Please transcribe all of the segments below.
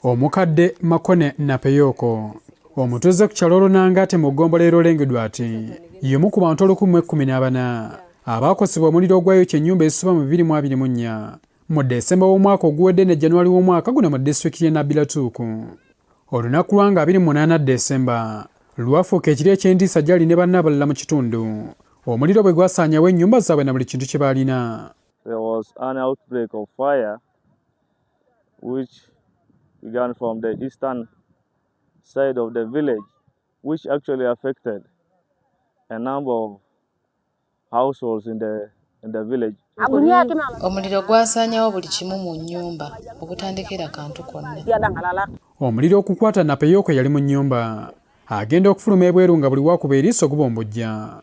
Omukadde Makone Napeyoko omutuuze ku kyalo Lunangate mu ggombolola erolengedwa ati y'omu ku bantu 114 abaakosebwa omuliro ogwayokya ennyumba ezisoba mu 224 mu Desemba w'omwaka oguwedde ne Januwali w'omwaka guno mu disitulikiti y'e Nabiratuuku. Olunaku lwanga 28 Desemba lwafuuka ekiro eky'entiisa gy'ali ne banne abalala mu kitundu omuliro bwe gwasaanyawo ennyumba zaabwe na buli kintu kye baalina. There was an outbreak of fire which began from the eastern side of the village, which actually affected a number of households in the village. Omuliro gwasaanyawo buli kimu mu nnyumba okutandikira kantu konna. Omuliro okukwata Napeyoko yali mu nnyumba agenda okufuluma ebweru nga buli waakuba eriiso gubombojja.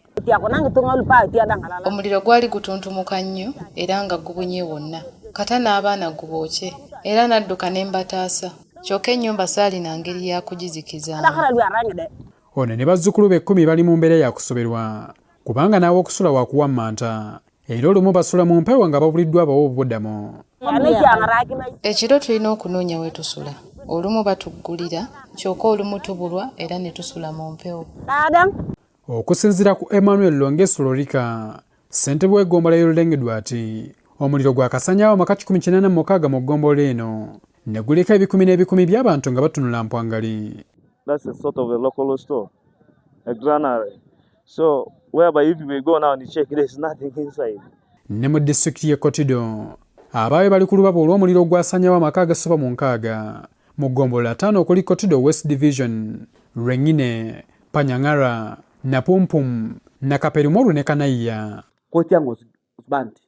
Omuliro gwali gutuntumuka nnyo era nga gubunye wonna. Kata n'abaana gubookye era n'adduka n'embataasa. Kyokka ennyumba saalina ngeri ya kugizikiza. Ono ne bazzukulu be 10 bali mu mbeera ya kusoberwa kubanga naawe okusula wakuwammanta era olumu basula mu mpewo nga babuliddwa abawo obubuddamu. Ekiro tulina okunoonya we tusula. Olumu batuggulira kyokka olumu tubulwa era ne tusula mu mpewo. Okusinziira ku Emmanuel Longeso Lorika, ssentebe w'eggombolola y'olulengedwa ati omuliro gwakasaanyaawo amaka 186 mu ggombolola eno ne guleka ebikumi n'ebikumi by'abantu nga batunula mpwangali. That's a sort of a local store, a granary. So whereby if we go now and check, there's nothing inside. Ne mu disitulikiti y'e Kotido abaabe bali ku lubaba olw'omuliro ogwasaanyaawo amaka agasoba mu 6 mu ggombolola 5 okuli Kotido West Division, Rwengine, Panyangara, Napumpum, Nakaperumoru ne Kanaiya. Kotiang was burnt.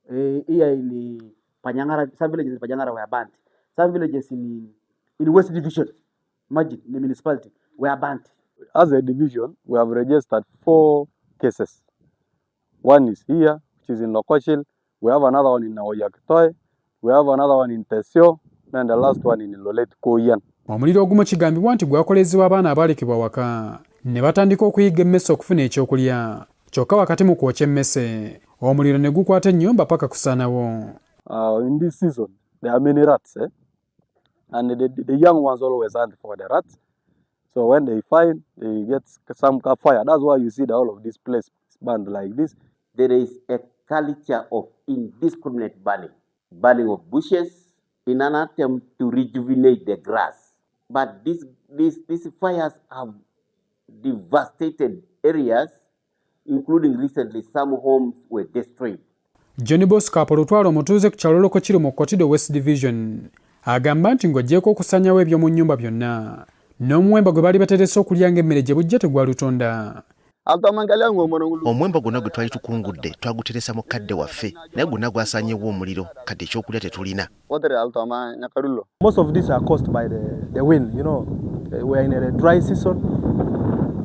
Here in Panyangara, some villages in Panyangara were burnt. Some villages in West Division, imagine the municipality, were burnt. As a division, we have registered 4 cases. One is here, which is in Lokochil. We have another one in Oyaktoy. We have another one in Tesio. And the last one in Lolet Koyan. Omuliro ogumu kigambibwa nti gwakolezebwa abaana abaalekebwa waka ne batandika okuyiga emmese okufuna ekyokulya. Kyokka wakati mu kwokya emmese omuliro ne gukwata ennyumba paka kusaanawo. In this season, there are many rats. And the young ones always hunt for the rats. So when they find, they get some fire. That's why you see the whole of this place burned like this. There is a culture of indiscriminate burning of bushes in an attempt to rejuvenate the grass. But these fires have devastated areas, including recently some homes were destroyed. Johnny Bosco Apolotwalo omutuuze ku kyalo Lokokiro mu Kotido West Division agamba nti ng'oggyeko okusaanyawo ebyo mu nnyumba byonna n'omuwemba gwe baali baterese okulya ng'emmere gye bujja tegwalutonda. Omwemba gwonna gwe twali tukungudde twaguteresa mu kadde waffe naye gwonna gwasaanyewo omuliro kadde ekyokulya tetulina. Most of these are caused by the wind, you know. We are in a dry season.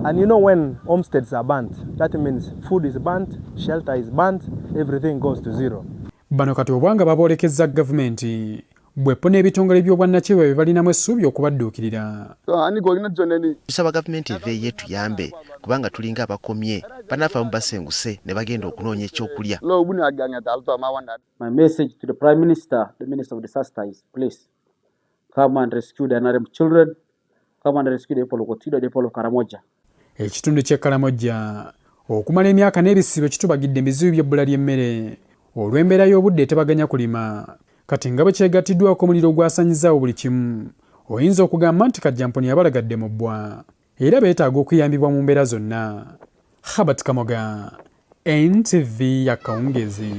And you know when homesteads are burnt, that means food is burnt, shelter is burnt, everything goes to zero. Bano kati obwanga baboolekeza gavumenti bweppo n'ebitongole by'obwannakyewa bye balinamu essuubi okubadduukirira. Tusaba gavumenti eveeyo etuyambe kubanga tulinga abakomye banaafamu basenguse ne bagenda okunoonya ekyokulya. My message to the Prime Minister, the Minister of Disaster is please come and rescue the NRM children, come and rescue the people of Kotido, the people of Karamoja. Ekitundu ky'e Karamoja okumala emyaka n'ebisibo kitubagidde ebizibu by'ebbula ly'emmere olw'embeera y'obudde etebaganya kulima. Kati nga bwe kyegattiddwako omuliro gwasaanyizaawo buli kimu oyinza okugamba nti kajjamponi abalagadde mu bbwa era beetaaga okuyambibwa mu mbeera zonna. Habat Kamoga, NTV ya Kawungezi.